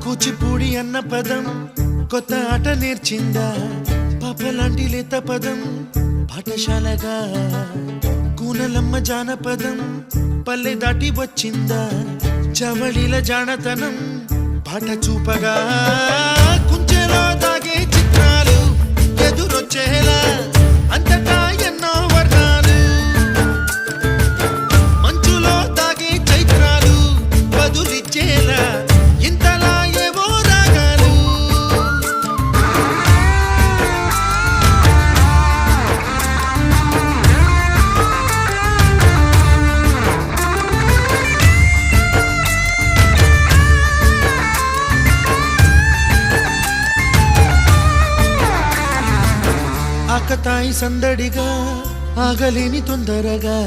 కూచిపూడి అన్న పదం కొత్త ఆట నేర్చిందా పాపలాంటి లేత పదం పాఠశాలగా కూనలమ్మ జానపదం పల్లె దాటి వచ్చిందా చవళిల జానతనం పాట చూపగా కుంచెలో దాగే చిత్రాలు ఎదురొచ్చేలా అంతటా ఎన్నో వర్ణాలు మంచులో దాగే చైత్రాలు బదులిచ్చేలా ఇంతలా ఏవో రాగాలు ఆకతాయి సందడిగా ఆగలేని తొందరగా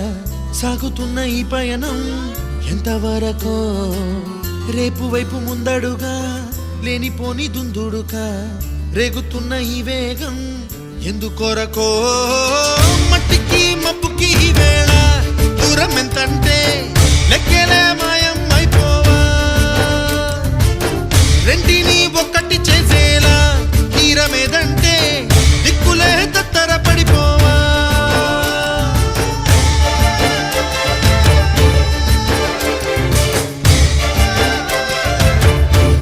సాగుతున్న ఈ పయనం ఎంతవరకో రేపు వైపు ముందడుగా లేనిపోని దుందుడుగా రేగుతున్న ఈ వేగం ఎందుకొరకో